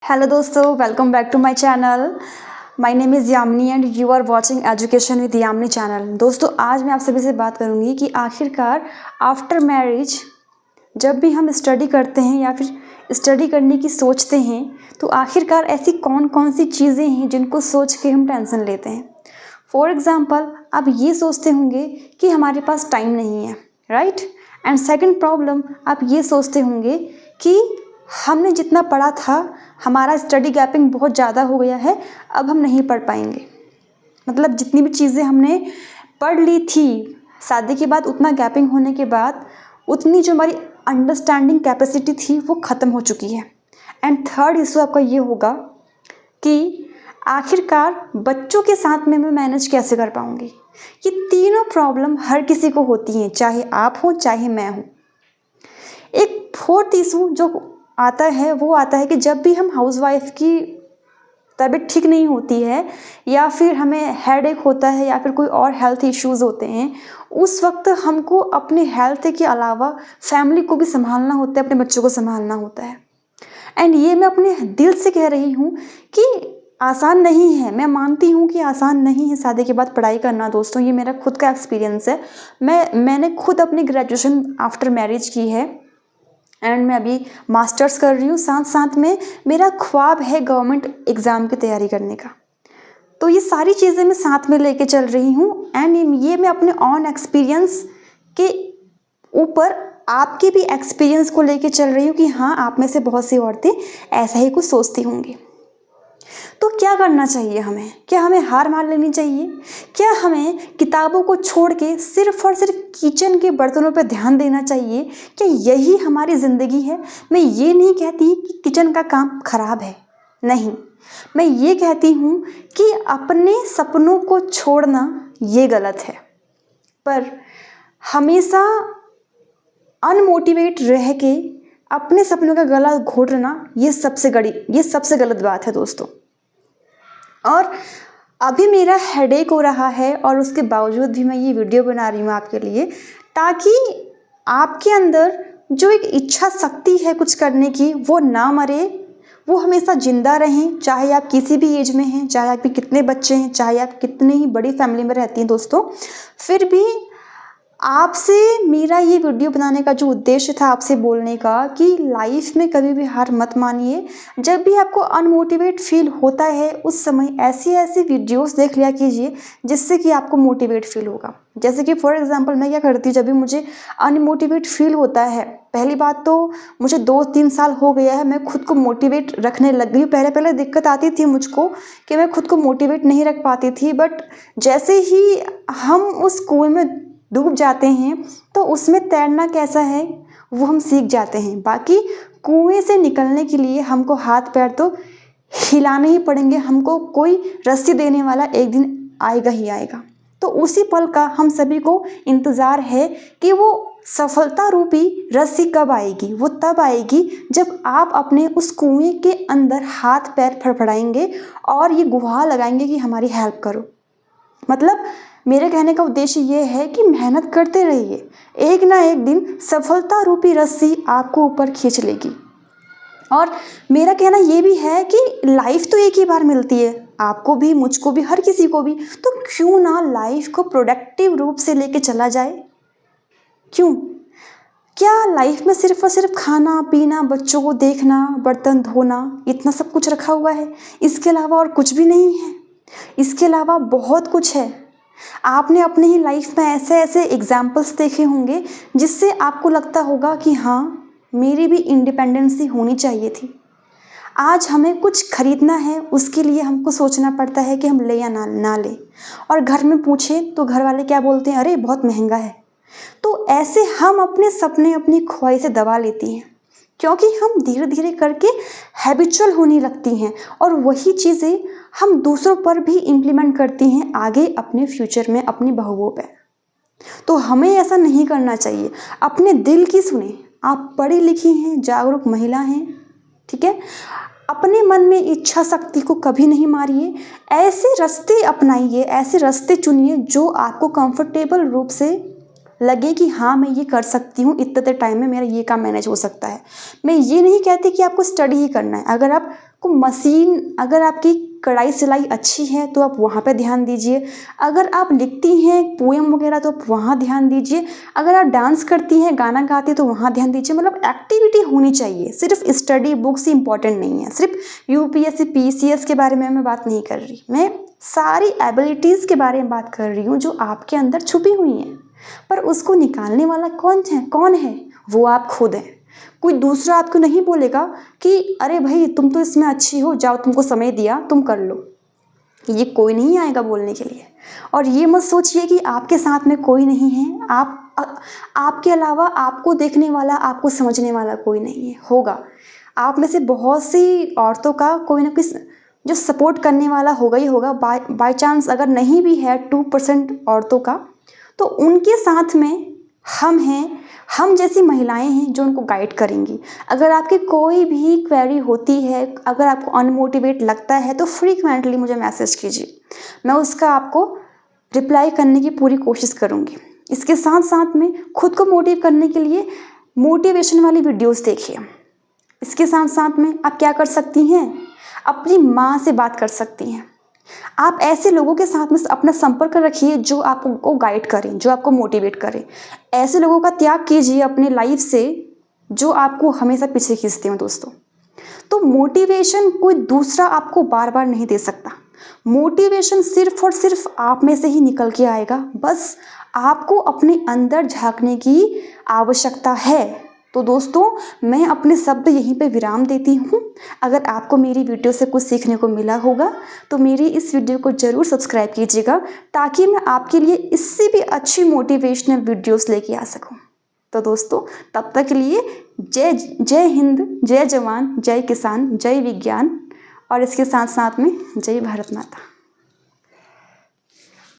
Hello दोस्तों, welcome back to my channel. My name is Yamini and you are watching education with Yamini channel. दोस्तों, आज मैं आप सभी से बात करूंगी कि आखिरकार आफ्टर मैरिज जब भी हम स्टडी करते हैं या फिर स्टडी करने की सोचते हैं तो आखिरकार ऐसी कौन कौन सी चीज़ें हैं जिनको सोच के हम टेंशन लेते हैं। फॉर एग्ज़ाम्पल, आप ये सोचते होंगे कि हमारे पास टाइम नहीं है, राइट। एंड सेकंड प्रॉब्लम, आप ये सोचते होंगे कि हमने जितना पढ़ा था हमारा स्टडी गैपिंग बहुत ज़्यादा हो गया है, अब हम नहीं पढ़ पाएंगे। मतलब जितनी भी चीज़ें हमने पढ़ ली थी शादी के बाद, उतना गैपिंग होने के बाद उतनी जो हमारी अंडरस्टैंडिंग कैपेसिटी थी वो ख़त्म हो चुकी है। एंड थर्ड इशू आपका ये होगा कि आखिरकार बच्चों के साथ में मैं मैनेज कैसे कर पाऊँगी। ये तीनों प्रॉब्लम हर किसी को होती हैं, चाहे आप हो चाहे मैं हूँ। एक फोर्थ इशू जो आता है वो आता है कि जब भी हम हाउसवाइफ की तबीयत ठीक नहीं होती है या फिर हमें हेडेक होता है या फिर कोई और हेल्थ इश्यूज़ होते हैं, उस वक्त हमको अपने हेल्थ के अलावा फैमिली को भी संभालना होता है, अपने बच्चों को संभालना होता है। एंड ये मैं अपने दिल से कह रही हूँ कि आसान नहीं है। मैं मानती हूँ कि आसान नहीं है शादी के बाद पढ़ाई करना। दोस्तों, ये मेरा खुद का एक्सपीरियंस है। मैंने खुद अपनी ग्रेजुएशन आफ्टर मैरिज की है एंड मैं अभी मास्टर्स कर रही हूँ। साथ साथ में मेरा ख्वाब है गवर्नमेंट एग्ज़ाम की तैयारी करने का। तो ये सारी चीज़ें मैं साथ में लेके चल रही हूँ एंड ये मैं अपने ऑन एक्सपीरियंस के ऊपर आपके भी एक्सपीरियंस को लेके चल रही हूँ कि हाँ, आप में से बहुत सी औरतें ऐसा ही कुछ सोचती होंगी। तो क्या करना चाहिए हमें? क्या हमें हार मान लेनी चाहिए? क्या हमें किताबों को छोड़ के सिर्फ और सिर्फ किचन के बर्तनों पर ध्यान देना चाहिए? क्या यही हमारी ज़िंदगी है? मैं ये नहीं कहती कि किचन का काम खराब है, नहीं। मैं ये कहती हूँ कि अपने सपनों को छोड़ना ये गलत है, पर हमेशा अनमोटिवेट रह के अपने सपनों का गला घोटना ये सबसे गलत बात है दोस्तों। और अभी मेरा हेडेक हो रहा है और उसके बावजूद भी मैं ये वीडियो बना रही हूँ आपके लिए, ताकि आपके अंदर जो एक इच्छा शक्ति है कुछ करने की वो ना मरे, वो हमेशा जिंदा रहें। चाहे आप किसी भी एज में हैं, चाहे आपके कितने बच्चे हैं, चाहे आप कितने ही बड़ी फैमिली में रहती हैं दोस्तों, फिर भी आपसे मेरा ये वीडियो बनाने का जो उद्देश्य था आपसे बोलने का कि लाइफ में कभी भी हार मत मानिए। जब भी आपको अनमोटिवेट फील होता है उस समय ऐसी वीडियोस देख लिया कीजिए जिससे कि आपको मोटिवेट फील होगा। जैसे कि फॉर एग्जांपल मैं क्या करती हूँ, जब भी मुझे अनमोटिवेट फील होता है, पहली बात तो मुझे 2-3 साल हो गया है मैं खुद को मोटिवेट रखने लग गई हूँ। पहले दिक्कत आती थी मुझको कि मैं खुद को मोटिवेट नहीं रख पाती थी, बट जैसे ही हम उस कुएं में डूब जाते हैं तो उसमें तैरना कैसा है वो हम सीख जाते हैं। बाकी कुएं से निकलने के लिए हमको हाथ पैर तो हिलाने ही पड़ेंगे, हमको कोई रस्सी देने वाला एक दिन आएगा ही आएगा। तो उसी पल का हम सभी को इंतज़ार है कि वो सफलता रूपी रस्सी कब आएगी। वो तब आएगी जब आप अपने उस कुएं के अंदर हाथ पैर फड़फड़ाएंगे और ये गुहार लगाएंगे कि हमारी हेल्प करो। मतलब मेरे कहने का उद्देश्य ये है कि मेहनत करते रहिए, एक ना एक दिन सफलता रूपी रस्सी आपको ऊपर खींच लेगी। और मेरा कहना ये भी है कि लाइफ तो एक ही बार मिलती है, आपको भी, मुझको भी, हर किसी को भी। तो क्यों ना लाइफ को प्रोडक्टिव रूप से लेके चला जाए? क्यों? क्या लाइफ में सिर्फ और सिर्फ खाना पीना, बच्चों को देखना, बर्तन धोना, इतना सब कुछ रखा हुआ है? इसके अलावा और कुछ भी नहीं है। इसके अलावा बहुत कुछ है। आपने अपने ही लाइफ में ऐसे एग्जाम्पल्स देखे होंगे जिससे आपको लगता होगा कि हाँ, मेरी भी इंडिपेंडेंसी होनी चाहिए थी। आज हमें कुछ खरीदना है, उसके लिए हमको सोचना पड़ता है कि हम ले या ना ले, और घर में पूछे तो घर वाले क्या बोलते हैं, अरे बहुत महंगा है। तो ऐसे हम अपने सपने, अपनी ख्वाहिशें दबा लेती हैं क्योंकि हम धीरे धीरे करके हैबिचुअल होने लगती हैं और वही चीज़ें हम दूसरों पर भी इम्प्लीमेंट करती हैं आगे अपने फ्यूचर में, अपनी बहुओं पे। तो हमें ऐसा नहीं करना चाहिए। अपने दिल की सुने। आप पढ़ी लिखी हैं, जागरूक महिला हैं, ठीक है। अपने मन में इच्छा शक्ति को कभी नहीं मारिए। ऐसे रास्ते अपनाइए, ऐसे रास्ते चुनिए जो आपको कंफर्टेबल रूप से लगे कि हाँ, मैं ये कर सकती हूँ, इतने टाइम में मेरा ये काम मैनेज हो सकता है। मैं ये नहीं कहती कि आपको स्टडी ही करना है। अगर आप आपको मशीन, अगर आपकी कढ़ाई सिलाई अच्छी है तो आप वहाँ पे ध्यान दीजिए। अगर आप लिखती हैं पोएम वगैरह तो आप वहाँ ध्यान दीजिए। अगर आप डांस करती हैं, गाना गाती हैं तो वहाँ ध्यान दीजिए। मतलब एक्टिविटी होनी चाहिए, सिर्फ स्टडी बुक्स ही इंपॉर्टेंट नहीं है। सिर्फ यूपीएससी पीसीएस के बारे में मैं बात नहीं कर रही, मैं सारी एबिलिटीज़ के बारे में बात कर रही हूँ जो आपके अंदर छुपी हुई हैं, पर उसको निकालने वाला कौन है? वो आप खुद हैं। कोई दूसरा आपको नहीं बोलेगा कि अरे भाई तुम तो इसमें अच्छी हो, जाओ तुमको समय दिया तुम कर लो। ये कोई नहीं आएगा बोलने के लिए। और ये मत सोचिए कि आपके साथ में कोई नहीं है, आपके अलावा आपको देखने वाला, आपको समझने वाला कोई नहीं है। होगा आप में से बहुत सी औरतों का कोई ना कोई जो सपोर्ट करने वाला होगा ही होगा। बाय चांस अगर नहीं भी है 2% औरतों का, तो उनके साथ में हम हैं, हम जैसी महिलाएं हैं जो उनको गाइड करेंगी। अगर आपकी कोई भी क्वेरी होती है, अगर आपको अनमोटिवेट लगता है तो फ्रीक्वेंटली मुझे मैसेज कीजिए, मैं उसका आपको रिप्लाई करने की पूरी कोशिश करूँगी। इसके साथ साथ में खुद को मोटिव करने के लिए मोटिवेशन वाली वीडियोस देखिए। इसके साथ साथ में आप क्या कर सकती हैं, अपनी माँ से बात कर सकती हैं। आप ऐसे लोगों के साथ में अपना संपर्क रखिए जो आपको गाइड करें, जो आपको मोटिवेट करें। ऐसे लोगों का त्याग कीजिए अपने लाइफ से जो आपको हमेशा पीछे खींचते हो दोस्तों। तो मोटिवेशन कोई दूसरा आपको बार बार नहीं दे सकता। मोटिवेशन सिर्फ और सिर्फ आप में से ही निकल के आएगा। बस आपको अपने अंदर झांकने की आवश्यकता है। तो दोस्तों, मैं अपने शब्द यहीं पे विराम देती हूँ। अगर आपको मेरी वीडियो से कुछ सीखने को मिला होगा तो मेरी इस वीडियो को ज़रूर सब्सक्राइब कीजिएगा, ताकि मैं आपके लिए इससे भी अच्छी मोटिवेशनल वीडियोस लेके आ सकूँ। तो दोस्तों, तब तक के लिए जय हिंद, जय जवान, जय किसान, जय विज्ञान, और इसके साथ साथ में जय भारत माता।